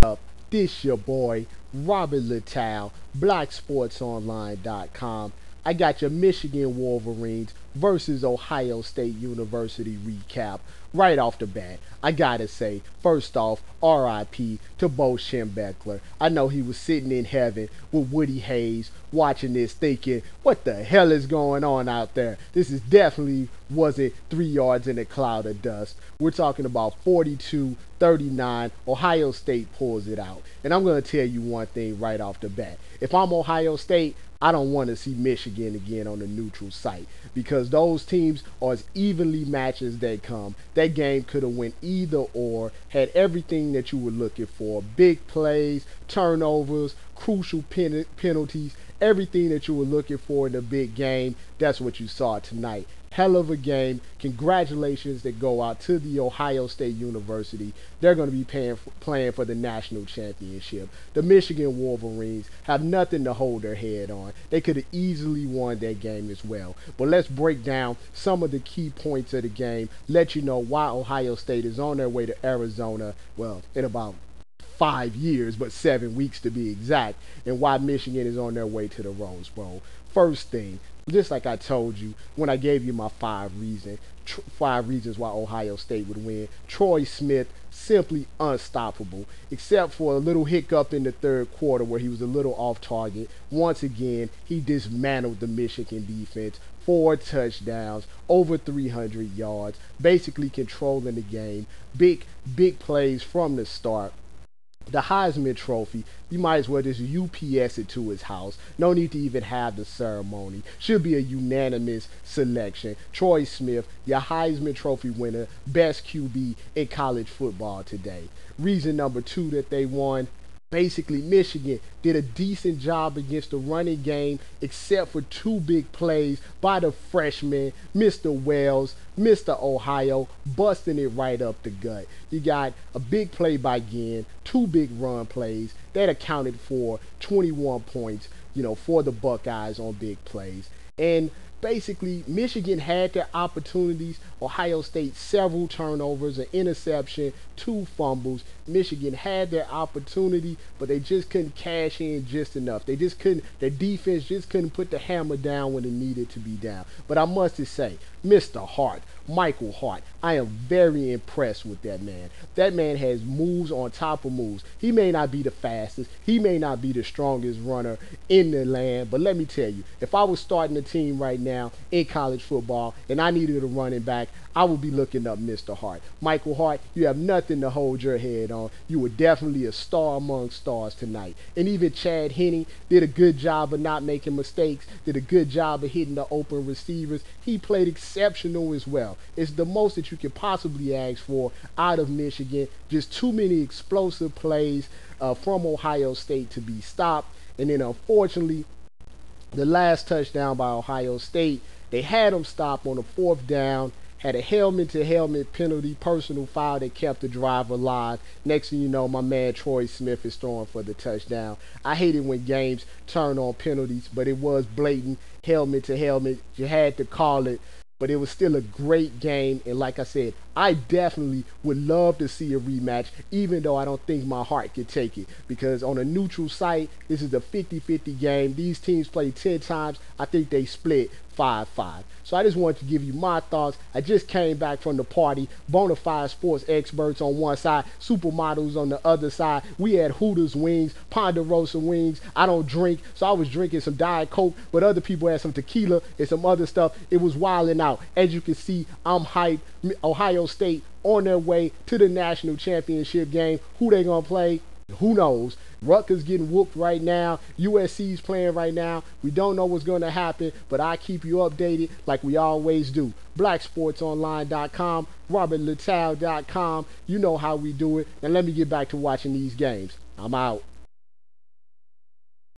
up? This your boy, Robert Littal, BlackSportsOnline.com. I got your Michigan Wolverines versus Ohio State University recap right off the bat. I gotta say, first off, RIP to Bo Schembechler. I know he was sitting in heaven with Woody Hayes watching this thinking, what the hell is going on out there? This is definitely wasn't 3 yards in a cloud of dust. We're talking about 42-39. Ohio State pulls it out. And I'm going to tell you one thing right off the bat. If I'm Ohio State, I don't want to see Michigan again on the neutral site because those teams are as evenly matched as they come. That game could have went either or, had everything that you were looking for. Big plays, turnovers, crucial penalties, everything that you were looking for in a big game. That's what you saw tonight. Hell of a game. Congratulations that go out to the Ohio State University. They're going to be playing for the national championship. The Michigan Wolverines have nothing to hold their head on. They could have easily won that game as well. But let's break down some of the key points of the game. Let you know why Ohio State is on their way to Arizona, well, in about 5 years, but 7 weeks to be exact, and why Michigan is on their way to the Rose Bowl. First thing, just like I told you when I gave you my 5 reasons why Ohio State would win. Troy Smith, simply unstoppable, except for a little hiccup in the third quarter where he was a little off target. Once again, he dismantled the Michigan defense. 4 touchdowns, over 300 yards, basically controlling the game. Big plays from the start. The Heisman Trophy, you might as well just UPS it to his house. No need to even have the ceremony. Should be a unanimous selection. Troy Smith, your Heisman Trophy winner, best QB in college football today. Reason number 2 that they won, basically Michigan did a decent job against the running game except for 2 big plays by the freshman, Mr. Wells, Mr. Ohio, busting it right up the gut. You got a big play by Ginn, 2 big run plays that accounted for 21 points, for the Buckeyes on big plays. And basically, Michigan had their opportunities. Ohio State, several turnovers, an interception, 2 fumbles. Michigan had their opportunity, but they just couldn't cash in just enough. Their defense just couldn't put the hammer down when it needed to be down. But I must just say, Mr. Hart, Michael Hart, I am very impressed with that man. That man has moves on top of moves. He may not be the fastest, he may not be the strongest runner in the land, but let me tell you, if I was starting a team right now in college football and I needed a running back, I would be looking up Mr. Hart. Michael Hart, you have nothing to hold your head on. You were definitely a star among stars tonight. And even Chad Henne did a good job of not making mistakes, did a good job of hitting the open receivers. He played exceptional as well. It's the most that you could possibly ask for out of Michigan. Just too many explosive plays from Ohio State to be stopped. And then unfortunately, the last touchdown by Ohio State, they had them stopped on the 4th down, had a helmet-to-helmet penalty, personal foul that kept the drive alive. Next thing you know, my man Troy Smith is throwing for the touchdown. I hate it when games turn on penalties, but it was blatant helmet-to-helmet. You had to call it, but it was still a great game. And like I said, I definitely would love to see a rematch, even though I don't think my heart could take it. Because on a neutral site, this is a 50-50 game. These teams played 10 times. I think they split 5-5. So I just wanted to give you my thoughts. I just came back from the party. Bonafide sports experts on one side, supermodels on the other side. We had Hooters wings, Ponderosa wings. I don't drink, so I was drinking some Diet Coke, but other people had some tequila and some other stuff. It was wilding out. As you can see, I'm hyped. Ohio State on their way to the national championship game. Who they gonna play? Who knows? Rutgers getting whooped right now. USC's playing right now. We don't know what's going to happen, but I keep you updated like we always do. BlackSportsOnline.com, RobertLittal.com. You know how we do it. Now let me get back to watching these games. I'm out.